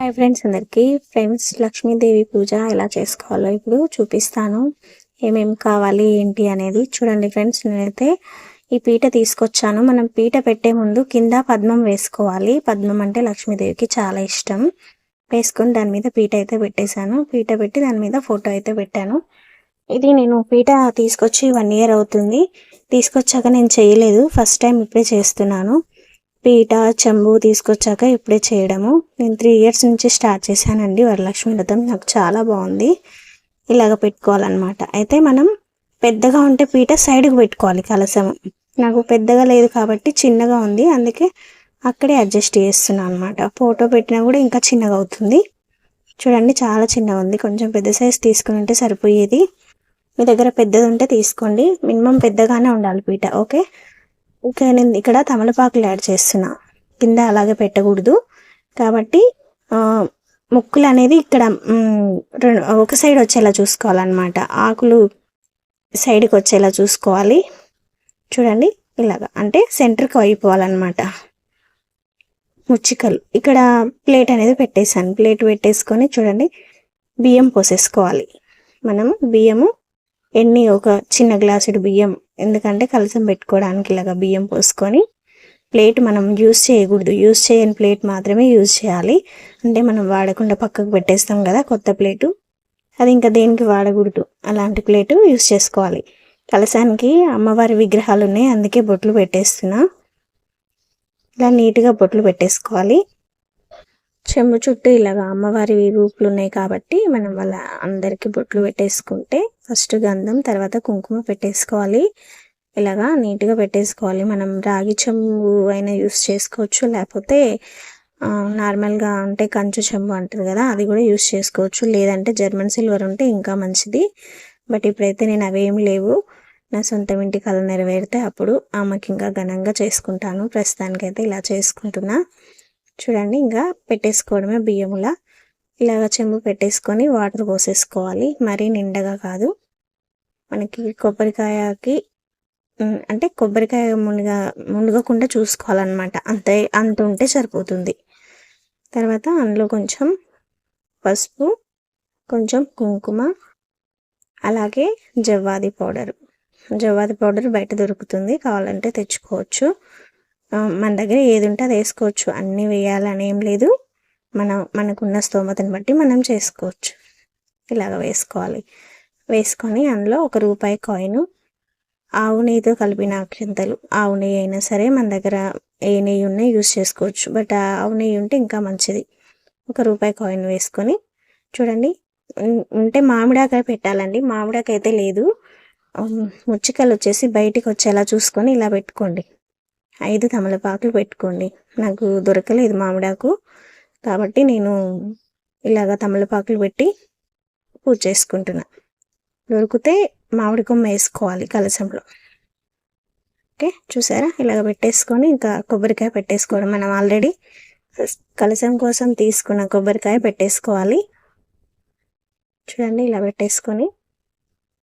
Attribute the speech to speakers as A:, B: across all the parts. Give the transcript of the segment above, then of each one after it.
A: Hi friends, అందరికీ లక్ష్మీదేవి పూజ ఎలా చేసుకోవాలో ఇప్పుడు చూపిస్తాను. ఏమేమి కావాలి ఏంటి అనేది చూడండి ఫ్రెండ్స్. నేనైతే ఈ పీట తీసుకొచ్చాను. మనం పీట పెట్టే ముందు కింద పద్మం వేసుకోవాలి. పద్మం అంటే లక్ష్మీదేవికి చాలా ఇష్టం. వేసుకొని దాని మీద పీట అయితే పెట్టేశాను. పీట పెట్టి దాని మీద ఫోటో అయితే పెట్టాను. ఇది నేను పీట తీసుకొచ్చి 1 year అవుతుంది. తీసుకొచ్చాక నేను చేయలేదు, ఫస్ట్ టైం ఇప్పుడే చేస్తున్నాను. పీట చెంబు తీసుకొచ్చాక ఇప్పుడే చేయడము. నేను 3 years నుంచి స్టార్ట్ చేశానండి వరలక్ష్మి వ్రతం. నాకు చాలా బాగుంది. ఇలాగ పెట్టుకోవాలన్నమాట. అయితే మనం పెద్దగా ఉంటే పీట సైడ్కి పెట్టుకోవాలి కలశం. నాకు పెద్దగా లేదు కాబట్టి చిన్నగా ఉంది, అందుకే అక్కడే అడ్జస్ట్ చేస్తున్నాను అనమాట. ఫోటో పెట్టినా కూడా ఇంకా చిన్నగా అవుతుంది. చూడండి, చాలా చిన్నగా ఉంది. కొంచెం పెద్ద సైజ్ తీసుకుని ఉంటే సరిపోయేది. మీ దగ్గర పెద్దది ఉంటే తీసుకోండి. మినిమం పెద్దగానే ఉండాలి పీట. ఓకే, ఇంకా నేను ఇక్కడ తమలపాకులు యాడ్ చేస్తున్నా. కింద అలాగే పెట్టకూడదు కాబట్టి ముక్కులు అనేది ఇక్కడ ఒక సైడ్ వచ్చేలా చూసుకోవాలన్నమాట. ఆకులు సైడ్కి వచ్చేలా చూసుకోవాలి. చూడండి, ఇలాగా అంటే సెంటర్కి అయిపోవాలన్నమాట. ముచ్చికలు ఇక్కడ ప్లేట్ అనేది పెట్టేశాను. ప్లేట్ పెట్టేసుకొని చూడండి, బియ్యం పోసేసుకోవాలి. మనం బియ్యము ఒక చిన్న గ్లాసుడు బియ్యం, ఎందుకంటే కలసం పెట్టుకోవడానికి ఇలాగా బియ్యం పోసుకొని, ప్లేట్ మనం యూజ్ చేయకూడదు. యూజ్ చేయని ప్లేట్ మాత్రమే యూజ్ చేయాలి. అంటే మనం వాడకుండా పక్కకు పెట్టేస్తాం కదా కొత్త ప్లేటు, అది ఇంకా దేనికి వాడకూడదు. అలాంటి ప్లేటు యూజ్ చేసుకోవాలి. కలసానికి అమ్మవారి విగ్రహాలు ఉన్నాయి, అందుకే బొట్లు పెట్టేస్తున్నా. ఇలా నీట్గా బొట్లు పెట్టేసుకోవాలి. చెంబు చుట్టూ ఇలాగా అమ్మవారి రూపులు ఉన్నాయి కాబట్టి మనం వాళ్ళ అందరికీ బొట్లు పెట్టేసుకుంటే ఫస్ట్ గంధం, తర్వాత కుంకుమ పెట్టేసుకోవాలి. ఇలాగా నీట్గా పెట్టేసుకోవాలి. మనం రాగి చెంబు అయినా యూస్ చేసుకోవచ్చు, లేకపోతే నార్మల్గా అంటే కంచు చెంబు అంటారు కదా, అది కూడా యూస్ చేసుకోవచ్చు. లేదంటే జర్మన్ సిల్వర్ ఉంటే ఇంకా మంచిది. బట్ ఇప్పుడైతే నేను అవేమి లేవు. నా సొంత ఇంటి కళ నెరవేరితే అప్పుడు ఆమెకి ఇంకా ఘనంగా చేసుకుంటాను. ప్రస్తుతానికైతే ఇలా చేసుకుంటున్నా. చూడండి, ఇంకా పెట్టేసుకోవడమే బియ్యములా. ఇలాగ చెంబు పెట్టేసుకొని వాటర్ పోసేసుకోవాలి. మరీ నిండగా కాదు. మనకి కొబ్బరికాయకి అంటే కొబ్బరికాయ మునగకుండా చూసుకోవాలన్నమాట. అంత ఉంటే సరిపోతుంది. తర్వాత అందులో కొంచెం పసుపు, కొంచెం కుంకుమ, అలాగే జవ్వాది పౌడర్ బయట దొరుకుతుంది, కావాలంటే తెచ్చుకోవచ్చు. మన దగ్గర ఏది ఉంటే అది వేసుకోవచ్చు. అన్నీ వేయాలని ఏం లేదు. మనకున్న స్తోమతను బట్టి మనం చేసుకోవచ్చు. ఇలాగ వేసుకోవాలి. వేసుకొని అందులో ₹1 కాయిన్, ఆవు నెయ్యితో కలిపిన అక్షంతలు. ఆవు నెయ్యి అయినా సరే, మన దగ్గర ఏ నెయ్యి ఉన్నా యూస్ చేసుకోవచ్చు. బట్ ఆవు నెయ్యి ఉంటే ఇంకా మంచిది. ₹1 కాయిన్ వేసుకొని చూడండి, ఉంటే మామిడాకాయ పెట్టాలండి. మామిడాకాయ అయితే లేదు. ముచ్చికలు వచ్చేసి బయటికి వచ్చేలా చూసుకొని ఇలా పెట్టుకోండి. 5 తమలపాకులు పెట్టుకోండి. నాకు దొరకలేదు మామిడాకు కాబట్టి నేను ఇలాగ తమలపాకులు పెట్టి పూజ చేసుకుంటున్నా. దొరికితే మామిడి కొమ్మ వేసుకోవాలి కలశంలో. ఓకే, చూసారా, ఇలాగ పెట్టేసుకొని ఇంకా కొబ్బరికాయ పెట్టేసుకోవడం. మనం ఆల్రెడీ కలశం కోసం తీసుకున్న కొబ్బరికాయ పెట్టేసుకోవాలి. చూడండి, ఇలా పెట్టేసుకొని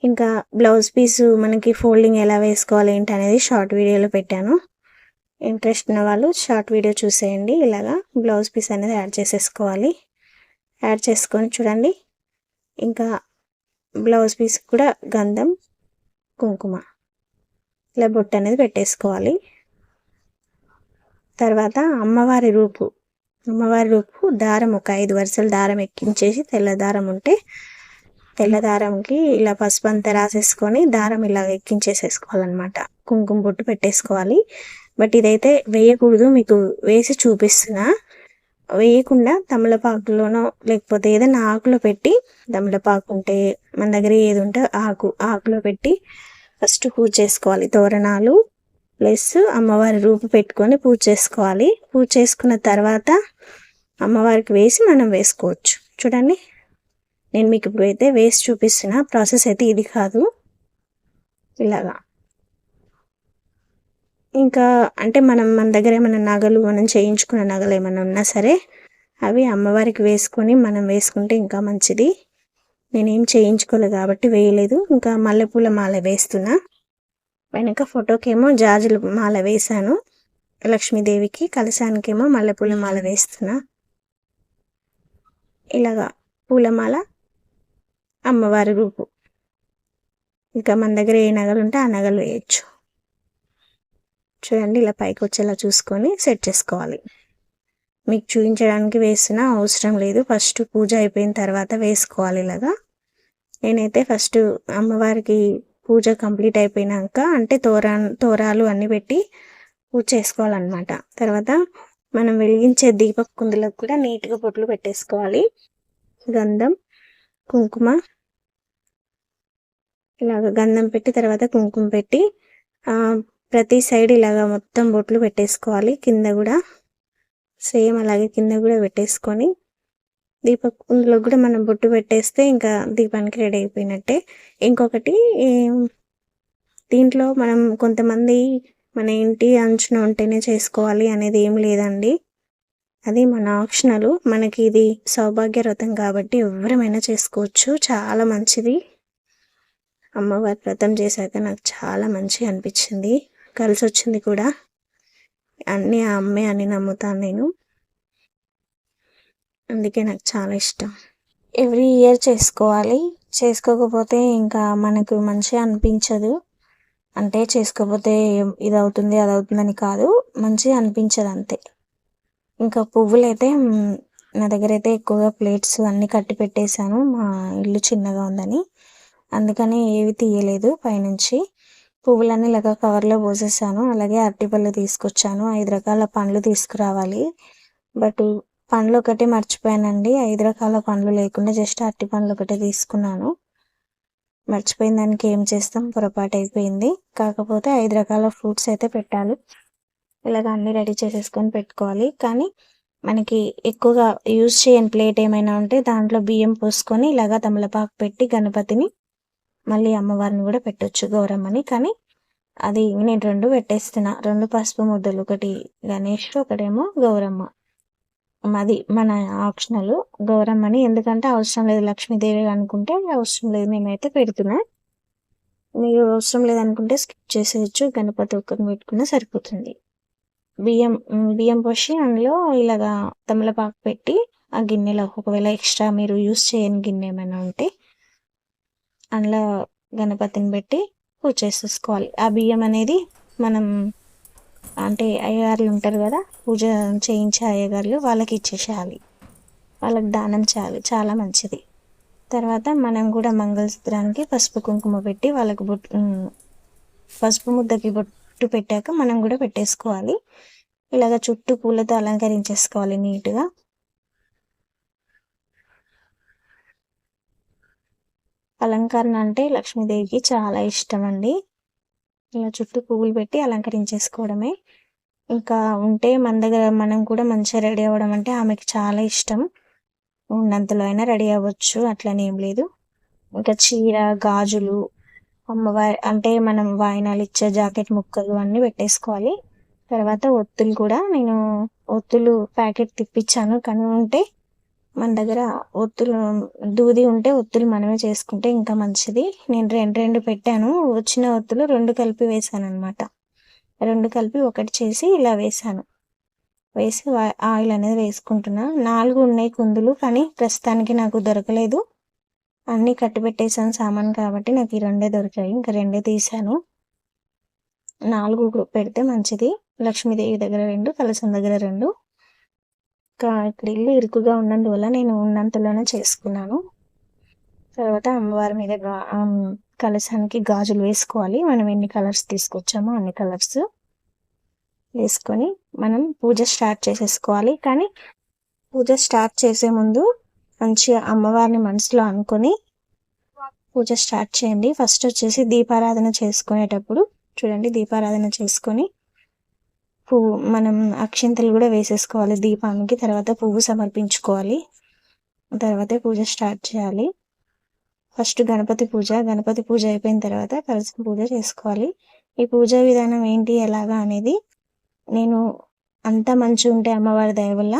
A: ఇంకా బ్లౌజ్ పీసు మనకి ఫోల్డింగ్ ఎలా వేసుకోవాలి ఏంటి అనేది షార్ట్ వీడియోలో పెట్టాను. ఇంట్రెస్ట్ ఉన్న వాళ్ళు షార్ట్ వీడియో చూసేయండి. ఇలాగా బ్లౌజ్ పీస్ అనేది యాడ్ చేసేసుకోవాలి. యాడ్ చేసుకొని చూడండి, ఇంకా బ్లౌజ్ పీస్ కూడా గంధం, కుంకుమ, ఇలా బొట్టు అనేది పెట్టేసుకోవాలి. తర్వాత అమ్మవారి రూపు దారం, ఒక 5 వరుసలు దారం ఎక్కించేసి, తెల్ల దారం ఉంటే తెల్ల దారంకి ఇలా పసుపు అంతా రాసేసుకొని దారం ఇలా ఎక్కించేసేసుకోవాలన్నమాట. కుంకుమ బొట్టు పెట్టేసుకోవాలి. బట్ ఇదైతే వేయకూడదు, మీకు వేసి చూపిస్తున్నా. వేయకుండా తమలపాకులోనో లేకపోతే ఏదైనా ఆకులో పెట్టి, తమలపాకు ఉంటే మన దగ్గర ఏది ఉంటే ఆకులో పెట్టి ఫస్ట్ పూజ చేసుకోవాలి. తోరణాలు ప్లస్ అమ్మవారి రూపు పెట్టుకొని పూజ చేసుకోవాలి. పూజ చేసుకున్న తర్వాత అమ్మవారికి వేసి మనం వేసుకోవచ్చు. చూడండి, నేను మీకు ఇప్పుడైతే వేసి చూపిస్తున్నా. ప్రాసెస్ అయితే ఇది కాదు. ఇలాగా ఇంకా అంటే మన దగ్గర ఏమైనా నగలు, మనం చేయించుకున్న నగలు ఏమైనా ఉన్నా సరే అవి అమ్మవారికి వేసుకొని మనం వేసుకుంటే ఇంకా మంచిది. నేనేం చేయించుకోలేదు కాబట్టి వేయలేదు. ఇంకా మల్లెపూల మాల వేస్తున్నా. వెనక ఫోటోకేమో జాజుల మాల వేశాను లక్ష్మీదేవికి, కలశానికేమో మల్లెపూల మాల వేస్తున్నా. ఇలాగా పూలమాల, అమ్మవారి రూపు. ఇంకా మన దగ్గర ఏ నగలు ఉంటే ఆ నగలు వేయచ్చు. చూడండి ఇలా పైకి వచ్చేలా చూసుకొని సెట్ చేసుకోవాలి. మీకు చూపించడానికి వేసిన అవసరం లేదు, ఫస్ట్ పూజ అయిపోయిన తర్వాత వేసుకోవాలి ఇలాగా. నేనైతే ఫస్ట్ అమ్మవారికి పూజ కంప్లీట్ అయిపోయినాక అంటే తోరాలు అన్నీ పెట్టి పూజ చేసుకోవాలన్నమాట. తర్వాత మనం వెలిగించే దీపపు కుందులకు కూడా నీట్గా బొట్లు పెట్టేసుకోవాలి. గంధం, కుంకుమ, ఇలాగ గంధం పెట్టి తర్వాత కుంకుమ పెట్టి ప్రతి సైడ్ ఇలాగ మొత్తం బొట్లు పెట్టేసుకోవాలి. కింద కూడా సేమ్ అలాగే కింద కూడా పెట్టేసుకొని దీపపు కుందులో కూడా మనం బొట్టు పెట్టేస్తే ఇంకా దీపానికి రెడీ అయిపోయినట్టే. ఇంకొకటి దీంట్లో మనం కొంతమంది మన ఇంటి అంచున ఉంటేనే చేసుకోవాలి అనేది ఏం లేదండి, అది మన ఆప్షనల్. మనకి ఇది సౌభాగ్య వ్రతం కాబట్టి ఎవరమైనా చేసుకోవచ్చు, చాలా మంచిది. అమ్మవారి వ్రతం చేశాక నాకు చాలా మంచిగా అనిపించింది, కలిసి వచ్చింది కూడా. అన్నీ ఆ అమ్మే అని నమ్ముతాను నేను, అందుకే నాకు చాలా ఇష్టం. ఎవ్రీ ఇయర్ చేసుకోవాలి, చేసుకోకపోతే ఇంకా మనకు మంచిగా అనిపించదు. అంటే చేసుకోకపోతే ఇది అవుతుంది అది అవుతుందని కాదు, మంచిగా అనిపించదు అంతే. ఇంకా పువ్వులు అయితే నా దగ్గర అయితే ఎక్కువగా ప్లేట్స్ అన్నీ కట్టి పెట్టేశాను, మా ఇల్లు చిన్నగా ఉందని, అందుకని ఏవి తీయలేదు. పైనుంచి పువ్వులన్నీ ఇలాగ కవర్లో పోసేసాను. అలాగే అరటిపళ్ళు తీసుకొచ్చాను, 5 రకాల పండ్లు తీసుకురావాలి. బట్ పండ్లు ఒకటే మర్చిపోయానండి, 5 రకాల పండ్లు లేకుండా జస్ట్ అరటి పండ్లు ఒకటే తీసుకున్నాను. మర్చిపోయిన దానికి ఏం చేస్తాం, పొరపాటు అయిపోయింది. కాకపోతే 5 రకాల ఫ్రూట్స్ అయితే పెట్టాలి. ఇలాగ అన్నీ రెడీ చేసేసుకొని పెట్టుకోవాలి. కానీ మనకి ఎక్కువగా యూజ్ చేయని ప్లేట్ ఏమైనా ఉంటే దాంట్లో బియ్యం పోసుకొని ఇలాగ తమలపాకు పెట్టి గణపతిని, మళ్ళీ అమ్మవారిని కూడా పెట్టొచ్చు, గౌరమ్మని. కానీ అది నేను 2 పెట్టేస్తున్నా, 2 పసుపు ముద్దలు, ఒకటి గణేష్, ఒకటేమో గౌరమ్మ. అది మన ఆప్షనల్, గౌరమ్మని ఎందుకంటే అవసరం లేదు, లక్ష్మీదేవి అనుకుంటే అవసరం లేదు, నేనైతే పెడుతున్నా. మీరు అవసరం లేదనుకుంటే స్కిప్ చేసేయచ్చు, గణపతి ఒక్కరిని పెట్టుకున్నా సరిపోతుంది. బియ్యం పోసి అందులో ఇలాగా తమలపాకు పెట్టి ఆ గిన్నెలో, ఒకవేళ ఎక్స్ట్రా మీరు యూస్ చేయని గిన్నె ఏమైనా ఉంటే అందులో గణపతిని పెట్టి పూజ చేసేసుకోవాలి. ఆ బియ్యం అనేది మనం అంటే అయ్యగారులు ఉంటారు కదా, పూజ చేయించే అయ్యగారులు, వాళ్ళకి ఇచ్చేసేయాలి, వాళ్ళకి దానం చేయాలి, చాలా మంచిది. తర్వాత మనం కూడా మంగళసూత్రానికి పసుపు కుంకుమ పెట్టి వాళ్ళకి పసుపు ముద్దకి బొట్టు పెట్టాక మనం కూడా పెట్టేసుకోవాలి. ఇలాగ చుట్టూ పూలతో అలంకరించేసుకోవాలి నీట్గా. అలంకరణ అంటే లక్ష్మీదేవికి చాలా ఇష్టం అండి. ఇలా చుట్టూ పువ్వులు పెట్టి అలంకరించేసుకోవడమే. ఇంకా ఉంటే మన దగ్గర మనం కూడా మంచిగా రెడీ అవ్వడం అంటే ఆమెకి చాలా ఇష్టం, ఉన్నంతలో అయినా రెడీ అవ్వచ్చు, అట్లనేం లేదు. ఇంకా చీర, గాజులు, అమ్మవారి అంటే మనం వాయినాలు ఇచ్చే జాకెట్ ముక్కలు అన్నీ పెట్టేసుకోవాలి. తర్వాత ఒత్తులు కూడా, నేను ఒత్తులు ప్యాకెట్ తిప్పించాను, కానీ ఉంటే మన దగ్గర ఒత్తులు దూది ఉంటే ఒత్తులు మనమే చేసుకుంటే ఇంకా మంచిది. నేను 2 పెట్టాను, వచ్చిన ఒత్తులు 2 కలిపి వేసాను అనమాట. 2 కలిపి ఒకటి చేసి ఇలా వేసాను, వేసి ఆయిల్ అనేది వేసుకుంటున్నా. 4 ఉన్నాయి కుందులు, కానీ ప్రస్తుతానికి నాకు దొరకలేదు, అన్నీ కట్టి పెట్టేసాను సామాన్ కాబట్టి నాకు ఈ 2 దొరికాయి, ఇంకా 2 తీసాను. 4 పెడితే మంచిది. లక్ష్మీదేవి దగ్గర 2, కలసం దగ్గర 2. ఇక్కడ ఇల్లు ఇరుకుగా ఉన్నందువల్ల నేను ఉన్నంతలోనే చేసుకున్నాను. తర్వాత అమ్మవారి మీద కలశానికి గాజులు వేసుకోవాలి. మనం ఎన్ని కలర్స్ తీసుకొచ్చామో అన్ని కలర్స్ వేసుకొని మనం పూజ స్టార్ట్ చేసేసుకోవాలి. కానీ పూజ స్టార్ట్ చేసే ముందు మంచిగా అమ్మవారిని మనసులో అనుకొని పూజ స్టార్ట్ చేయండి. ఫస్ట్ వచ్చేసి దీపారాధన చేసుకునేటప్పుడు చూడండి, దీపారాధన చేసుకొని పువ్వు మనం అక్షింతలు కూడా వేసేసుకోవాలి దీపానికి. తర్వాత పువ్వు సమర్పించుకోవాలి, తర్వాత పూజ స్టార్ట్ చేయాలి. ఫస్ట్ గణపతి పూజ అయిపోయిన తర్వాత కలశం పూజ చేసుకోవాలి. ఈ పూజా విధానం ఏంటి, ఎలాగా అనేది నేను అంతా మంచిగా ఉంటే అమ్మవారి దయ వల్ల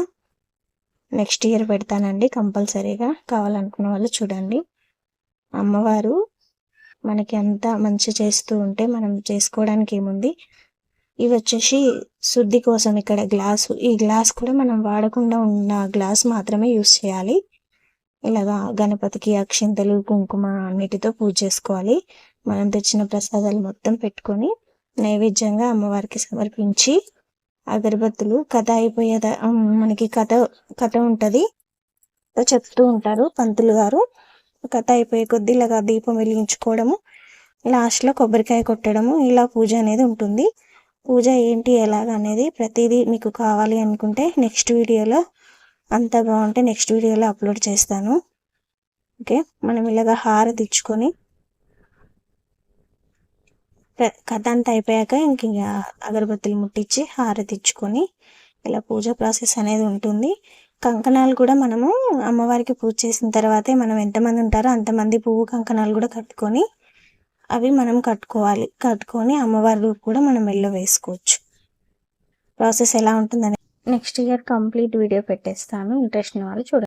A: నెక్స్ట్ ఇయర్ పెడతానండి కంపల్సరీగా. కావాలనుకున్న వాళ్ళు చూడండి. అమ్మవారు మనకి అంతా మంచి చేస్తూ ఉంటే మనం చేసుకోవడానికి ఏముంది. ఇవి వచ్చేసి శుద్ధి కోసం ఇక్కడ గ్లాసు, ఈ గ్లాస్ కూడా మనం వాడకుండా ఉన్న గ్లాస్ మాత్రమే యూస్ చేయాలి. ఇలాగా గణపతికి అక్షింతలు కుంకుమ అన్నిటితో పూజ చేసుకోవాలి. మనం తెచ్చిన ప్రసాదాలు మొత్తం పెట్టుకొని నైవేద్యంగా అమ్మవారికి సమర్పించి అగరబత్తులు కథ అయిపోయేదా మనకి కథ ఉంటుంది చెప్తూ ఉంటారు పంతులు గారు. కథ అయిపోయే కొద్దీ ఇలాగా దీపం వెలిగించుకోవడము, లాస్ట్లో కొబ్బరికాయ కొట్టడము, ఇలా పూజ అనేది ఉంటుంది. పూజ ఏంటి ఎలాగ అనేది ప్రతిదీ మీకు కావాలి అనుకుంటే నెక్స్ట్ వీడియోలో, అంత బాగుంటే నెక్స్ట్ వీడియోలో అప్లోడ్ చేస్తాను. ఓకే, మనం ఇలాగ హారతి ఇచ్చుకొని కథ అంతా అయిపోయాక ఇంక అగరబత్తులు ముట్టించి హారతి ఇచ్చుకొని ఇలా పూజ ప్రాసెస్ అనేది ఉంటుంది. కంకణాలు కూడా మనము అమ్మవారికి పూజ చేసిన తర్వాతే మనం ఎంతమంది ఉంటారో అంతమంది పువ్వు కంకణాలు కూడా కట్టుకొని అవి మనం కట్టుకొని అమ్మవారి కూడా మనం మెల్లో వేసుకోవచ్చు. ప్రాసెస్ ఎలా ఉంటుందని నెక్స్ట్ ఇయర్ కంప్లీట్ వీడియో పెట్టేస్తాను. ఇంట్రెస్ట్ ఉన్న వాళ్ళు చూడండి.